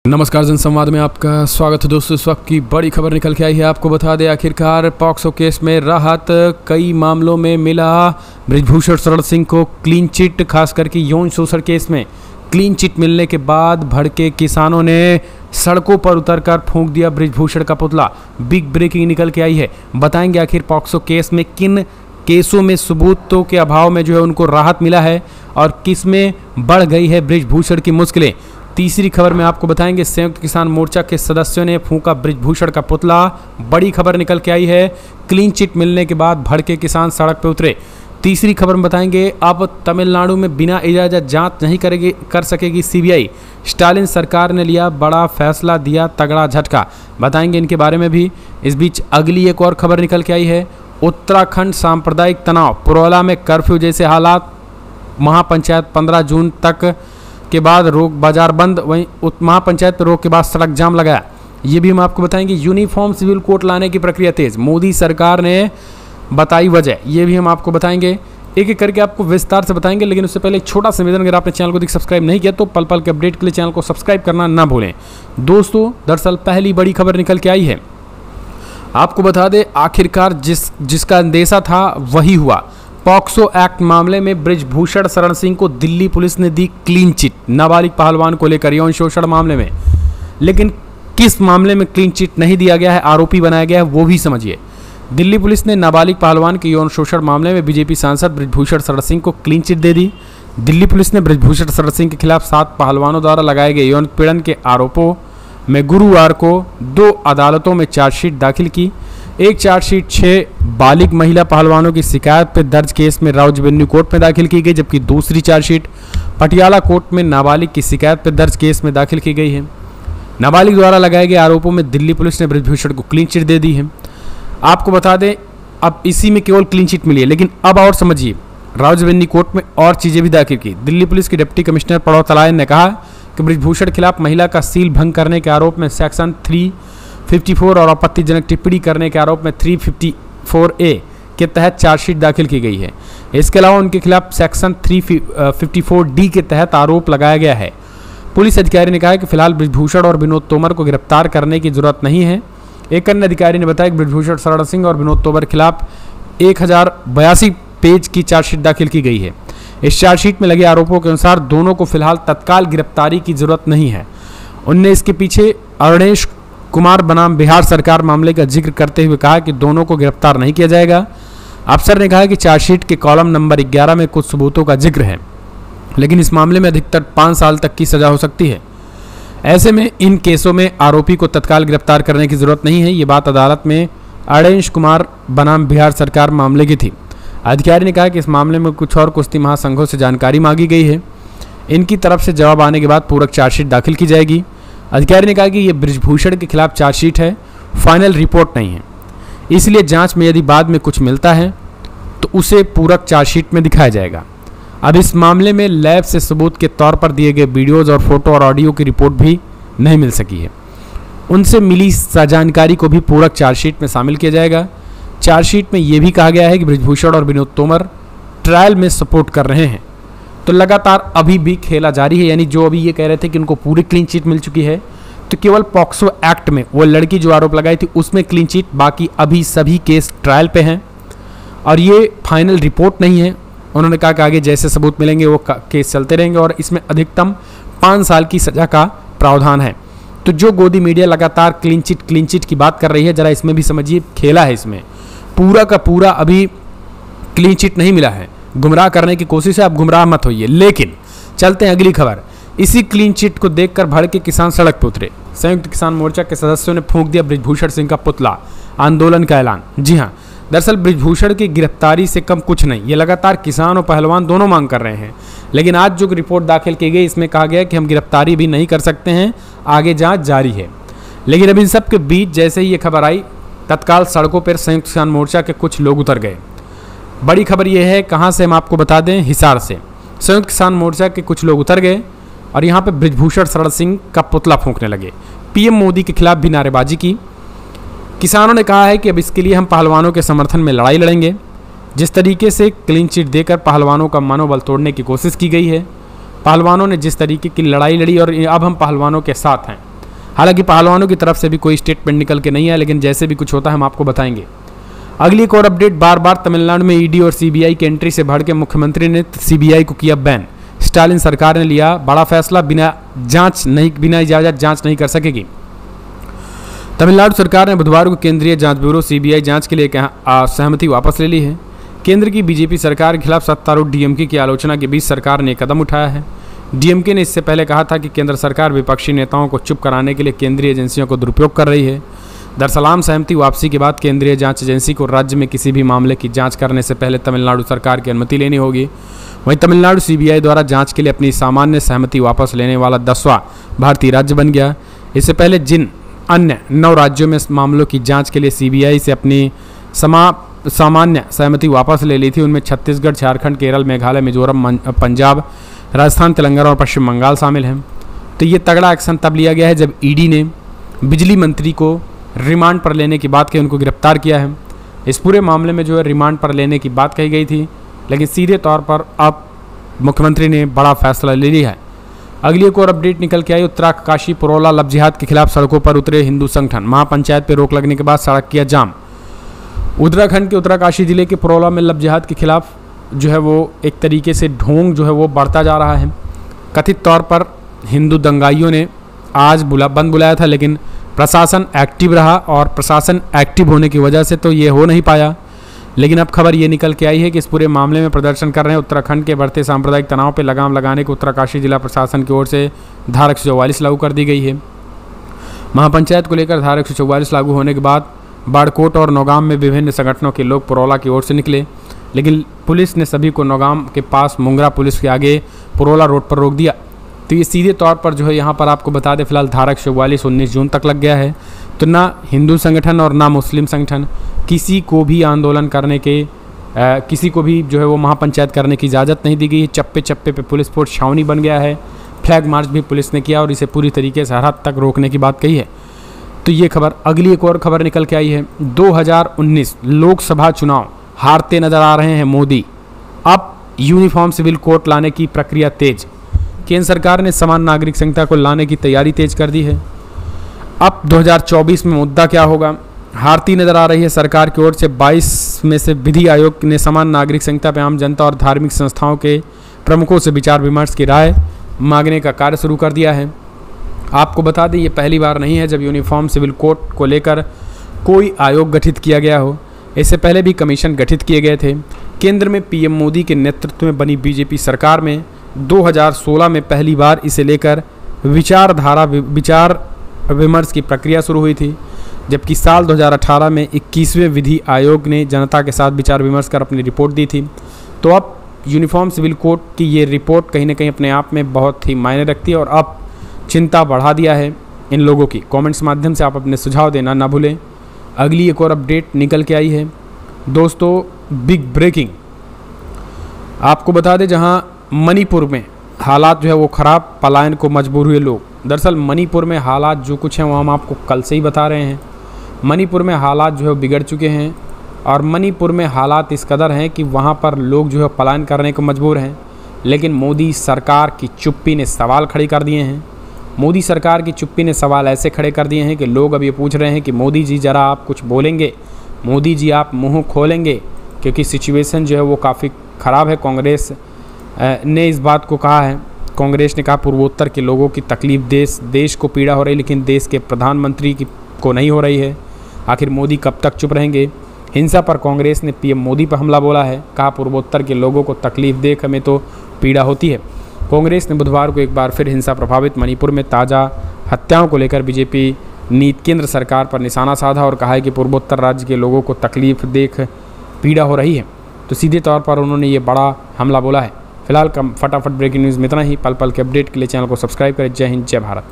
नमस्कार, जनसंवाद में आपका स्वागत है दोस्तों। इस वक्त की बड़ी खबर निकल के आई है। आपको बता दें, आखिरकार पॉक्सो केस में राहत, कई मामलों में मिला बृजभूषण शरण सिंह को क्लीन चिट। खास करके यौन शोषण केस में क्लीन चिट मिलने के बाद भड़के किसानों ने सड़कों पर उतरकर फूंक दिया बृजभूषण का पुतला। बिग ब्रेकिंग निकल के आई है। बताएंगे आखिर पॉक्सो केस में किन केसों में सबूतों के अभाव में जो है उनको राहत मिला है और किस में बढ़ गई है बृजभूषण की मुश्किलें। तीसरी खबर में आपको बताएंगे, संयुक्त किसान मोर्चा के सदस्यों ने फूंका बृजभूषण का पुतला। बड़ी खबर निकल के आई है। क्लीन चिट मिलने के बाद भड़के किसान सड़क पर उतरे। तीसरी खबर में बताएंगे, अब तमिलनाडु में बिना इजाज़त जांच नहीं कर सकेगी सीबीआई। स्टालिन सरकार ने लिया बड़ा फैसला, दिया तगड़ा झटका। बताएंगे इनके बारे में भी। इस बीच अगली एक और खबर निकल के आई है। उत्तराखंड सांप्रदायिक तनाव, पुरोला में कर्फ्यू जैसे हालात, महापंचायत 15 जून तक के बाद रोक, बाजार बंद। वहीं महापंचायत रोक के बाद सड़क जाम लगाया। ये भी हम आपको बताएंगे। यूनिफॉर्म सिविल कोड लाने की प्रक्रिया तेज, मोदी सरकार ने बताई वजह। ये भी हम आपको बताएंगे। एक एक करके आपको विस्तार से बताएंगे, लेकिन उससे पहले एक छोटा सा निवेदन, अगर आपने चैनल को सब्सक्राइब नहीं किया तो पल पल के अपडेट के लिए चैनल को सब्सक्राइब करना ना भूलें। दोस्तों, दरअसल पहली बड़ी खबर निकल के आई है। आपको बता दें, आखिरकार जिसका अंदेशा था वही हुआ। पॉक्सो एक्ट मामले में बृजभूषण शरण सिंह को दिल्ली पुलिस ने दी क्लीन चिट, नाबालिग पहलवान को लेकर यौन शोषण मामले में। लेकिन किस मामले में क्लीन चिट नहीं दिया गया है, आरोपी बनाया गया है, वो भी समझिए। दिल्ली पुलिस ने नाबालिग पहलवान के यौन शोषण मामले में बीजेपी सांसद बृजभूषण शरण सिंह को क्लीन चिट दे दी। दिल्ली पुलिस ने बृजभूषण शरण सिंह के खिलाफ 7 पहलवानों द्वारा लगाए गए यौन पीड़न के आरोपों में गुरुवार को 2 अदालतों में चार्जशीट दाखिल की। एक चार्जशीट 6 बालिग महिला पहलवानों की शिकायत पर दर्ज केस में राउज वेन्यू कोर्ट में दाखिल की गई, जबकि दूसरी चार्जशीट पटियाला कोर्ट में नाबालिग की शिकायत पर दर्ज केस में दाखिल की गई है। नाबालिग द्वारा लगाए गए आरोपों में दिल्ली पुलिस ने बृजभूषण को क्लीन चिट दे दी है। आपको बता दें, अब इसी में केवल क्लीन चिट मिली है, लेकिन अब और समझिए, राउज वेन्यू कोर्ट में और चीज़ें भी दाखिल की। दिल्ली पुलिस के डिप्टी कमिश्नर पड़ो तलायन ने कहा कि बृजभूषण खिलाफ महिला का सील भंग करने के आरोप में सेक्शन 354 और आपत्तिजनक टिप्पणी करने के आरोप में 354A के तहत चार्जशीट दाखिल की गई है। इसके अलावा उनके खिलाफ सेक्शन 354D के तहत आरोप लगाया गया है। पुलिस अधिकारी ने कहा कि फिलहाल बृजभूषण और विनोद तोमर को गिरफ्तार करने की जरूरत नहीं है। एक अन्य अधिकारी ने बताया कि बृजभूषण शरण सिंह और विनोद तोमर के खिलाफ 1082 पेज की चार्जशीट दाखिल की गई है। इस चार्जशीट में लगे आरोपों के अनुसार दोनों को फिलहाल तत्काल गिरफ्तारी की जरूरत नहीं है। उनने इसके पीछे अरुणेश कुमार बनाम बिहार सरकार मामले का जिक्र करते हुए कहा कि दोनों को गिरफ्तार नहीं किया जाएगा। अफसर ने कहा कि चार्जशीट के कॉलम नंबर 11 में कुछ सबूतों का जिक्र है, लेकिन इस मामले में अधिकतर 5 साल तक की सजा हो सकती है। ऐसे में इन केसों में आरोपी को तत्काल गिरफ्तार करने की जरूरत नहीं है। ये बात अदालत में अरुणेश कुमार बनाम बिहार सरकार मामले की थी। अधिकारी ने कहा कि इस मामले में कुछ और कुश्ती महासंघों से जानकारी मांगी गई है। इनकी तरफ से जवाब आने के बाद पूरक चार्जशीट दाखिल की जाएगी। अधिकारी ने कहा कि यह बृजभूषण के खिलाफ चार्जशीट है, फाइनल रिपोर्ट नहीं है, इसलिए जांच में यदि बाद में कुछ मिलता है तो उसे पूरक चार्जशीट में दिखाया जाएगा। अब इस मामले में लैब से सबूत के तौर पर दिए गए वीडियोज़ और फोटो और ऑडियो की रिपोर्ट भी नहीं मिल सकी है। उनसे मिली जानकारी को भी पूरक चार्जशीट में शामिल किया जाएगा। चार्जशीट में यह भी कहा गया है कि बृजभूषण और विनोद तोमर ट्रायल में सपोर्ट कर रहे हैं। तो लगातार अभी भी खेला जारी है, यानी जो अभी ये कह रहे थे कि उनको पूरी क्लीन चिट मिल चुकी है, तो केवल पॉक्सो एक्ट में वो लड़की जो आरोप लगाई थी उसमें क्लीन चिट, बाकी अभी सभी केस ट्रायल पे हैं और ये फाइनल रिपोर्ट नहीं है। उन्होंने कहा कि आगे जैसे सबूत मिलेंगे वो केस चलते रहेंगे और इसमें अधिकतम 5 साल की सजा का प्रावधान है। तो जो गोदी मीडिया लगातार क्लीन चिट की बात कर रही है, जरा इसमें भी समझिए, खेला है इसमें। पूरा का पूरा अभी क्लीन चिट नहीं मिला है, गुमराह करने की कोशिश है। आप गुमराह मत होइए। लेकिन चलते हैं अगली खबर। इसी क्लीन चिट को देखकर भड़के किसान सड़क पर उतरे। संयुक्त किसान मोर्चा के सदस्यों ने फूंक दिया बृजभूषण सिंह का पुतला, आंदोलन का ऐलान। जी हाँ, दरअसल बृजभूषण की गिरफ्तारी से कम कुछ नहीं, ये लगातार किसान और पहलवान दोनों मांग कर रहे हैं। लेकिन आज जो रिपोर्ट दाखिल की गई, इसमें कहा गया कि हम गिरफ्तारी भी नहीं कर सकते हैं, आगे जांच जारी है। लेकिन अब इन सब के बीच जैसे ही ये खबर आई, तत्काल सड़कों पर संयुक्त किसान मोर्चा के कुछ लोग उतर गए। बड़ी खबर यह है, कहाँ से हम आपको बता दें, हिसार से संयुक्त किसान मोर्चा के कुछ लोग उतर गए और यहाँ पे बृजभूषण शरण सिंह का पुतला फूंकने लगे। पीएम मोदी के खिलाफ भी नारेबाजी की। किसानों ने कहा है कि अब इसके लिए हम पहलवानों के समर्थन में लड़ाई लड़ेंगे। जिस तरीके से क्लीन चिट देकर पहलवानों का मनोबल तोड़ने की कोशिश की गई है, पहलवानों ने जिस तरीके की लड़ाई लड़ी और अब हम पहलवानों के साथ हैं, हालांकि पहलवानों की तरफ से भी कोई स्टेटमेंट निकल के नहीं है, लेकिन जैसे भी कुछ होता है हम आपको बताएंगे। अगली एक और अपडेट, बार बार तमिलनाडु में ईडी और सीबीआई की एंट्री से भड़के मुख्यमंत्री ने सीबीआई को किया बैन। स्टालिन सरकार ने लिया बड़ा फैसला, बिना इजाजत जांच नहीं कर सकेगी। तमिलनाडु सरकार ने बुधवार को केंद्रीय जांच ब्यूरो सीबीआई जांच के लिए सहमति वापस ले ली है। केंद्र की बीजेपी सरकार के खिलाफ सत्तारूढ़ डीएमके की आलोचना के बीच सरकार ने कदम उठाया है। डीएमके ने इससे पहले कहा था कि केंद्र सरकार विपक्षी नेताओं को चुप कराने के लिए केंद्रीय एजेंसियों को दुरुपयोग कर रही है। दरअसल आम सहमति वापसी के बाद केंद्रीय जांच एजेंसी को राज्य में किसी भी मामले की जांच करने से पहले तमिलनाडु सरकार की अनुमति लेनी होगी। वहीं तमिलनाडु सीबीआई द्वारा जांच के लिए अपनी सामान्य सहमति वापस लेने वाला 10वां भारतीय राज्य बन गया। इससे पहले जिन अन्य 9 राज्यों में मामलों की जांच के लिए सीबीआई से अपनी सामान्य सहमति वापस ले ली थी, उनमें छत्तीसगढ़, झारखंड, केरल, मेघालय, मिजोरम, पंजाब, राजस्थान, तेलंगाना और पश्चिम बंगाल शामिल हैं। तो ये तगड़ा एक्शन तब लिया गया है जब ईडी ने बिजली मंत्री को रिमांड पर लेने की बात कही, उनको गिरफ्तार किया है। इस पूरे मामले में जो है रिमांड पर लेने की बात कही गई थी, लेकिन सीधे तौर पर अब मुख्यमंत्री ने बड़ा फैसला ले लिया है। अगली एक और अपडेट निकल के आई, उत्तरकाशी पुरोला लव जिहाद के खिलाफ सड़कों पर उतरे हिंदू संगठन। महापंचायत पर रोक लगने के बाद सड़क किया जाम। उत्तराखंड के उत्तरकाशी जिले के पुरोला में लव जिहाद के खिलाफ जो है वो एक तरीके से ढोंग जो है वो बढ़ता जा रहा है। कथित तौर पर हिंदू दंगाइयों ने आज बंद बुलाया था, लेकिन प्रशासन एक्टिव रहा और प्रशासन एक्टिव होने की वजह से तो ये हो नहीं पाया। लेकिन अब खबर ये निकल के आई है कि इस पूरे मामले में प्रदर्शन कर रहे हैं उत्तराखंड के बढ़ते सांप्रदायिक तनाव पर लगाम लगाने को उत्तरकाशी जिला प्रशासन की ओर से धारा 144 लागू कर दी गई है। महापंचायत को लेकर धारा 144 लागू होने के बाद बाड़कोट और नौगाम में विभिन्न संगठनों के लोग पुरोला की ओर से निकले, लेकिन पुलिस ने सभी को नौगाम के पास मुंगरा पुलिस के आगे पुरोला रोड पर रोक दिया। तो ये सीधे तौर पर जो है यहाँ पर आपको बता दें, फिलहाल धारा 144 19 जून तक लग गया है। तो ना हिंदू संगठन और ना मुस्लिम संगठन किसी को भी आंदोलन करने के किसी को भी जो है वो महापंचायत करने की इजाज़त नहीं दी गई है। चप्पे चप्पे पे पुलिस फोर्स छावनी बन गया है। फ्लैग मार्च भी पुलिस ने किया और इसे पूरी तरीके से सरहद तक रोकने की बात कही है। तो ये खबर, अगली एक और खबर निकल के आई है, 2019 लोकसभा चुनाव हारते नजर आ रहे हैं मोदी। अब यूनिफॉर्म सिविल कोड लाने की प्रक्रिया तेज। केंद्र सरकार ने समान नागरिक संहिता को लाने की तैयारी तेज कर दी है। अब 2024 में मुद्दा क्या होगा, हारती नजर आ रही है सरकार की ओर से। 22 में से विधि आयोग ने समान नागरिक संहिता पर आम जनता और धार्मिक संस्थाओं के प्रमुखों से विचार विमर्श की राय मांगने का कार्य शुरू कर दिया है। आपको बता दें, ये पहली बार नहीं है जब यूनिफॉर्म सिविल कोड को लेकर कोई आयोग गठित किया गया हो। इससे पहले भी कमीशन गठित किए गए थे। केंद्र में पीएम मोदी के नेतृत्व में बनी बीजेपी सरकार में 2016 में पहली बार इसे लेकर विचार विमर्श की प्रक्रिया शुरू हुई थी, जबकि साल 2018 में 21वें विधि आयोग ने जनता के साथ विचार विमर्श कर अपनी रिपोर्ट दी थी। तो अब यूनिफॉर्म सिविल कोड की ये रिपोर्ट कहीं ना कहीं अपने आप में बहुत ही मायने रखती है और अब चिंता बढ़ा दिया है इन लोगों की। कमेंट्स माध्यम से आप अपने सुझाव देना ना भूलें। अगली एक और अपडेट निकल के आई है दोस्तों, बिग ब्रेकिंग। आपको बता दें, जहां मणिपुर में हालात जो है वो ख़राब, पलायन को मजबूर हुए लोग। दरअसल मणिपुर में हालात जो कुछ हैं वो हम आपको कल से ही बता रहे हैं। मणिपुर में हालात जो है बिगड़ चुके हैं और मणिपुर में हालात इस कदर हैं कि वहाँ पर लोग जो है पलायन करने को मजबूर हैं। लेकिन मोदी सरकार की चुप्पी ने सवाल खड़े कर दिए हैं। मोदी सरकार की चुप्पी ने सवाल ऐसे खड़े कर दिए हैं कि लोग अब ये पूछ रहे हैं कि मोदी जी ज़रा आप कुछ बोलेंगे, मोदी जी आप मुंह खोलेंगे, क्योंकि सिचुएशन जो है वो काफ़ी ख़राब है। कांग्रेस ने इस बात को कहा है, कांग्रेस ने कहा पूर्वोत्तर के लोगों की तकलीफ देश को पीड़ा हो रही, लेकिन देश के प्रधानमंत्री को नहीं हो रही है। आखिर मोदी कब तक चुप रहेंगे। हिंसा पर कांग्रेस ने पीएम मोदी पर हमला बोला है, कहा पूर्वोत्तर के लोगों को तकलीफ देख हमें तो पीड़ा होती है। कांग्रेस ने बुधवार को एक बार फिर हिंसा प्रभावित मणिपुर में ताज़ा हत्याओं को लेकर बीजेपी नीति केंद्र सरकार पर निशाना साधा और कहा है कि पूर्वोत्तर राज्य के लोगों को तकलीफ देख पीड़ा हो रही है। तो सीधे तौर पर उन्होंने ये बड़ा हमला बोला है। फिलहाल फटाफट ब्रेकिंग न्यूज़ में इतना ही। पल पल के अपडेट के लिए चैनल को सब्सक्राइब करें। जय हिंद, जय भारत।